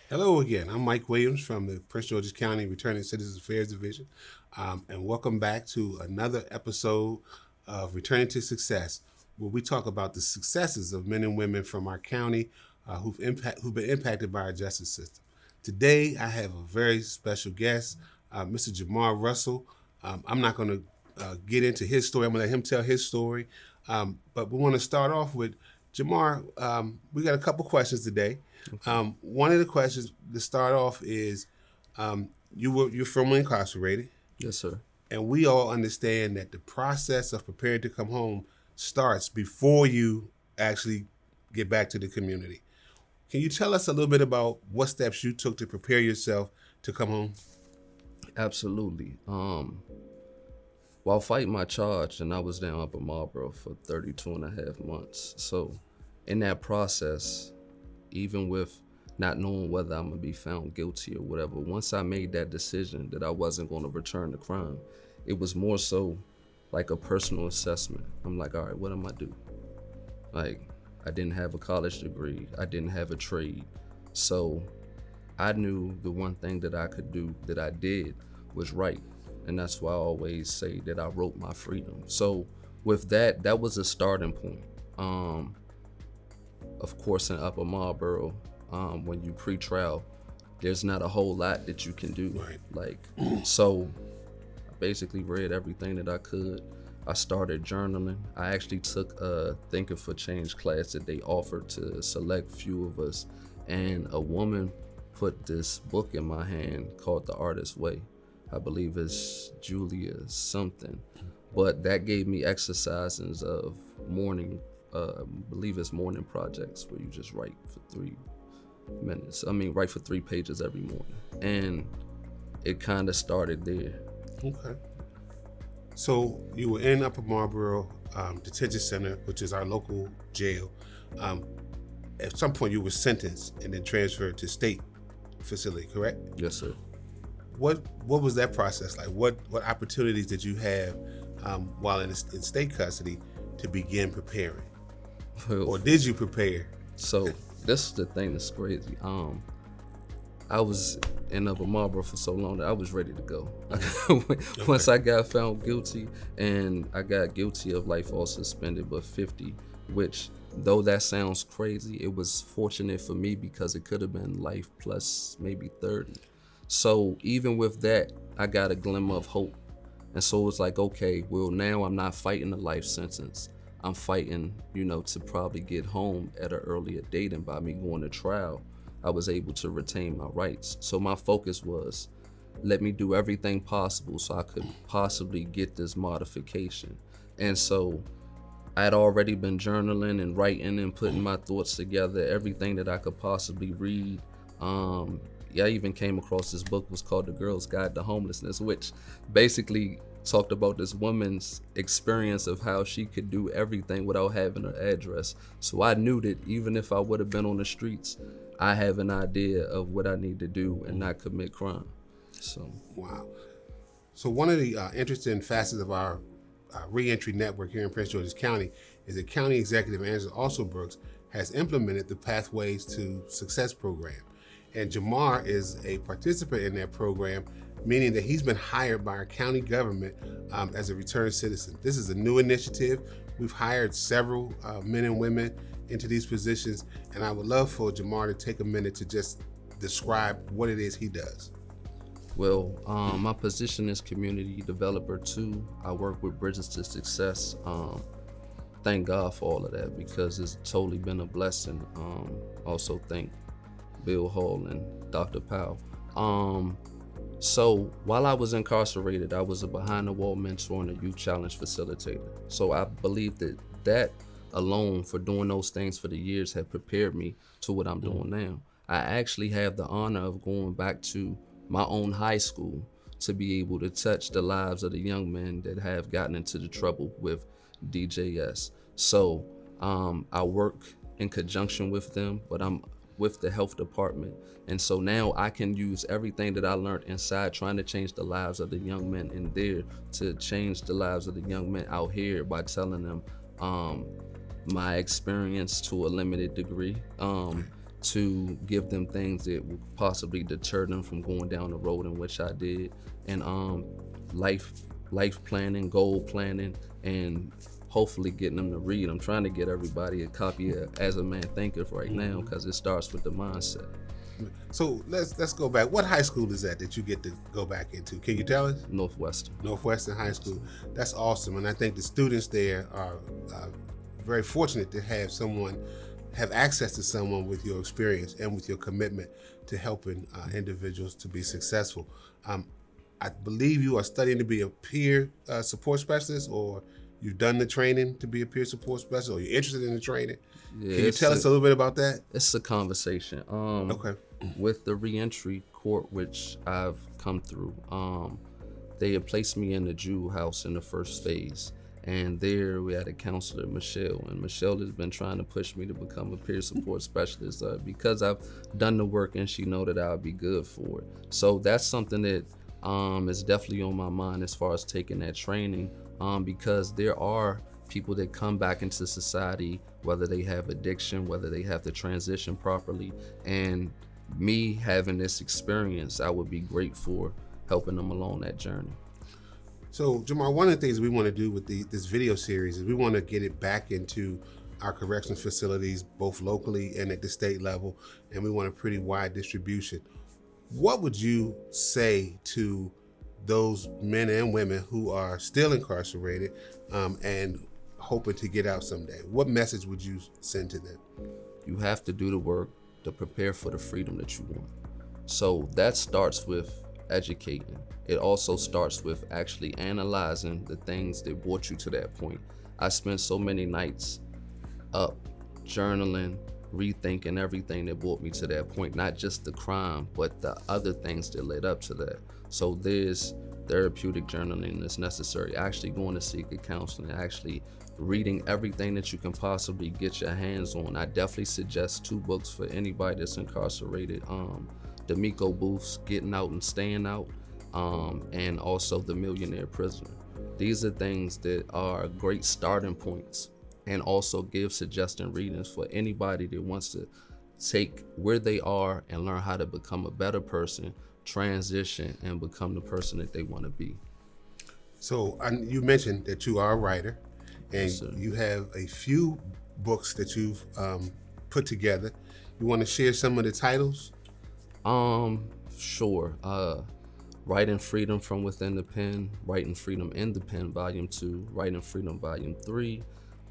Hello again. I'm Mike Williams from the Prince George's County Returning Citizens Affairs Division, and welcome back to another episode of Returning to Success, where we talk about the successes of men and women from our county who've been impacted by our justice system. Today, I have a very special guest, Mr. Jamar Russell. I'm not going to get into his story. I'm going to let him tell his story, but we want to start off with Jamar. We got a couple questions today. One of the questions to start off is, you're formerly incarcerated. Yes, sir. And we all understand that the process of preparing to come home starts before you actually get back to the community. Can you tell us a little bit about what steps you took to prepare yourself to come home? Absolutely. While fighting my charge, and I was down up in Marlboro for 32 and a half months. So in that process, even with not knowing whether I'm gonna be found guilty or whatever, once I made that decision that I wasn't gonna return to crime, it was more so like a personal assessment. I'm like, all right, what am I do? Like, I didn't have a college degree, I didn't have a trade. So I knew the one thing that I could do that I did was right. And that's why I always say that I wrote my freedom. So with that, that was a starting point. Of course, in Upper Marlboro, when you pre-trial, there's not a whole lot that you can do. Right. So I basically read everything that I could. I started journaling. I actually took a Thinking for Change class that they offered to a select few of us. And a woman put this book in my hand called The Artist's Way. I believe it's Julia something. But that gave me exercises of morning, believe it's morning projects where you just write for 3 minutes. Write for 3 pages every morning. And it kind of started there. Okay. So you were in Upper Marlboro Detention Center, which is our local jail. At some point you were sentenced and then transferred to state facility, correct? Yes, sir. What was that process like? What opportunities did you have while in state custody to begin preparing? Or did you prepare? So this is the thing that's crazy. I was in Upper Marlboro for so long that I was ready to go. Once I got found guilty, and I got guilty of life all suspended but 50, which though that sounds crazy, it was fortunate for me because it could have been life plus maybe 30. So even with that, I got a glimmer of hope. And so it was like, okay, well, now I'm not fighting a life sentence. I'm fighting, to probably get home at an earlier date. And by me going to trial, I was able to retain my rights. So my focus was, let me do everything possible so I could possibly get this modification. And so I had already been journaling and writing and putting my thoughts together, everything that I could possibly read. I even came across this book, was called The Girl's Guide to Homelessness, which basically talked about this woman's experience of how she could do everything without having her address. So I knew that even if I would have been on the streets, I have an idea of what I need to do and not commit crime. So wow. So one of the interesting facets of our reentry network here in Prince George's County is that County Executive Angela Also Brooks has implemented the Pathways to Success program. And Jamar is a participant in that program, meaning that he's been hired by our county government as a returned citizen. This is a new initiative. We've hired several men and women into these positions, and I would love for Jamar to take a minute to just describe what it is he does. Well, my position is Community Developer 2. I work with Bridges to Success. Thank God for all of that because it's totally been a blessing. Also thank Bill Hall and Dr. Powell. So while I was incarcerated, I was a behind-the-wall mentor and a youth challenge facilitator. So I believe that alone for doing those things for the years have prepared me to what I'm doing now. I actually have the honor of going back to my own high school to be able to touch the lives of the young men that have gotten into the trouble with DJS. So I work in conjunction with them, but I'm with the health department. And so now I can use everything that I learned inside trying to change the lives of the young men in there to change the lives of the young men out here by telling them my experience to a limited degree, to give them things that would possibly deter them from going down the road in which I did, and life planning, goal planning, and hopefully getting them to read. I'm trying to get everybody a copy of As a Man Thinketh right now, because it starts with the mindset. So let's go back. What high school is that you get to go back into? Can you tell us? Northwestern High School. That's awesome, and I think the students there are very fortunate to have access to someone with your experience and with your commitment to helping individuals to be successful. I believe you are studying to be a peer support specialist, or you've done the training to be a peer support specialist, or you're interested in the training. Yeah, Can you tell us a little bit about that? It's a conversation. Okay. With the reentry court, which I've come through, they had placed me in the Jewel House in the first phase. And there we had a counselor, Michelle, and Michelle has been trying to push me to become a peer support specialist because I've done the work and she know that I'll be good for it. So that's something that is definitely on my mind as far as taking that training, because there are people that come back into society, whether they have addiction, whether they have to transition properly, and me having this experience, I would be great for helping them along that journey. So, Jamar, one of the things we want to do with this video series is we want to get it back into our correctional facilities, both locally and at the state level, and we want a pretty wide distribution. What would you say to those men and women who are still incarcerated and hoping to get out someday? What message would you send to them? You have to do the work to prepare for the freedom that you want. So that starts with educating. It also starts with actually analyzing the things that brought you to that point. I spent so many nights up journaling, rethinking everything that brought me to that point, not just the crime, but the other things that led up to that. So there's therapeutic journaling that's necessary, actually going to seek a counseling, actually reading everything that you can possibly get your hands on. I definitely suggest 2 books for anybody that's incarcerated. D'Amico Booth's Getting Out and Staying Out, and also The Millionaire Prisoner. These are things that are great starting points, and also give suggestion readings for anybody that wants to take where they are and learn how to become a better person, transition, and become the person that they want to be. So you mentioned that you are a writer, and Yes, you have a few books that you've put together. You want to share some of the titles? Sure. Writing Freedom from Within the Pen, Writing Freedom in the Pen, Volume 2, Writing Freedom, Volume 3,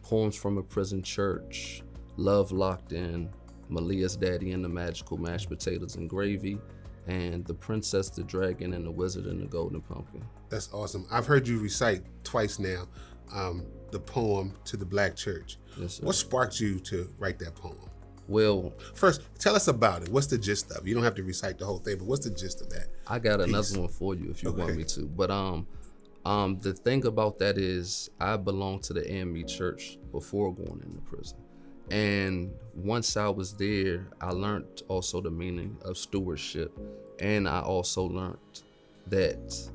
Poems from a Prison Church, Love Locked In, Malia's Daddy and the Magical Mashed Potatoes and Gravy, and The Princess, the Dragon, and the Wizard and the Golden Pumpkin. That's awesome. I've heard you recite twice now the poem To the Black Church. Yes, sir. What sparked you to write that poem? Well, First, tell us about it. What's the gist of it? You don't have to recite the whole thing, but what's the gist of that? I got piece? another one for you if you want Okay. me to. But the thing about that is I belonged to the AME church before going into prison. And once I was there, I learned also the meaning of stewardship. And I also learned that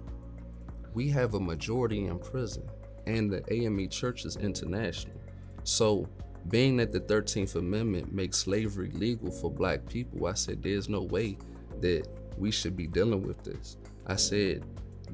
we have a majority in prison, and the AME church is international. So being that the 13th Amendment makes slavery legal for Black people, I said, there's no way that we should be dealing with this. I said,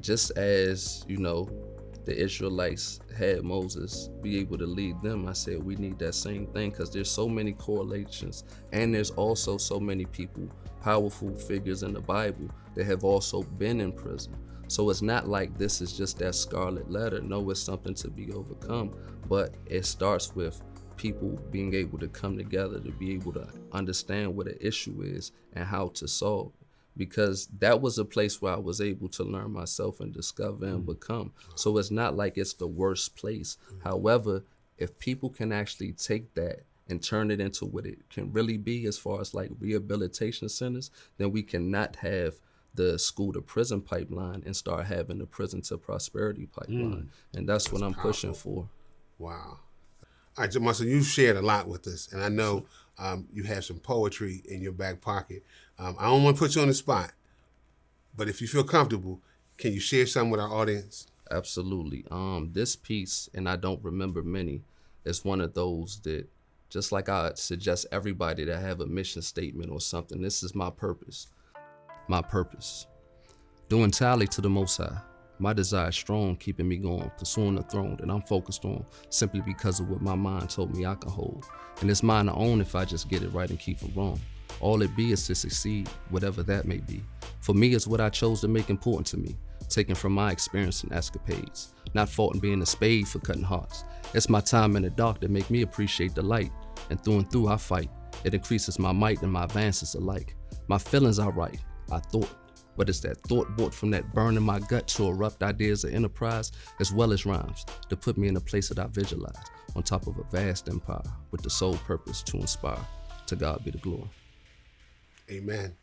just as, the Israelites had Moses be able to lead them, I said, we need that same thing, because there's so many correlations, and there's also so many people, powerful figures in the Bible, that have also been in prison. So it's not like this is just that scarlet letter. No, it's something to be overcome, but it starts with people being able to come together to be able to understand what an issue is and how to solve it. Because that was a place where I was able to learn myself and discover and become. So it's not like it's the worst place. However, if people can actually take that and turn it into what it can really be as far as like rehabilitation centers, then we cannot have the school to prison pipeline and start having the prison to prosperity pipeline. And that's what I'm pushing for. Wow. All right, Jamal, so you've shared a lot with us, and I know you have some poetry in your back pocket. I don't want to put you on the spot, but if you feel comfortable, can you share some with our audience? Absolutely. This piece, and I don't remember many, is one of those that, just like I suggest everybody to have a mission statement or something, this is my purpose. My purpose. Doing tally to the Most High. My desire is strong, keeping me going, pursuing the throne that I'm focused on, simply because of what my mind told me I can hold. And it's mine to own if I just get it right and keep it wrong. All it be is to succeed, whatever that may be. For me, it's what I chose to make important to me, taken from my experience and escapades. Not faulting being a spade for cutting hearts. It's my time in the dark that make me appreciate the light. And through I fight. It increases my might and my advances alike. My feelings are right, I thought. But it's that thought brought from that burn in my gut to erupt ideas of enterprise, as well as rhymes, to put me in a place that I visualize, on top of a vast empire, with the sole purpose to inspire. To God be the glory. Amen.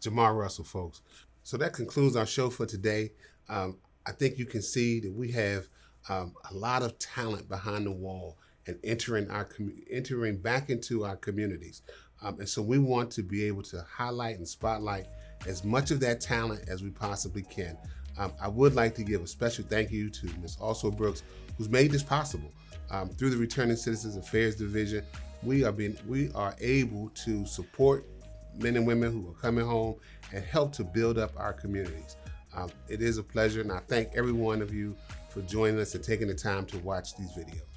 Jamal Russell, folks. So that concludes our show for today. I think you can see that we have a lot of talent behind the wall and entering back into our communities. And so we want to be able to highlight and spotlight as much of that talent as we possibly can. I would like to give a special thank you to Ms. Also Brooks, who's made this possible. Through the Returning Citizens Affairs Division, we are able to support men and women who are coming home and help to build up our communities. It is a pleasure, and I thank every one of you for joining us and taking the time to watch these videos.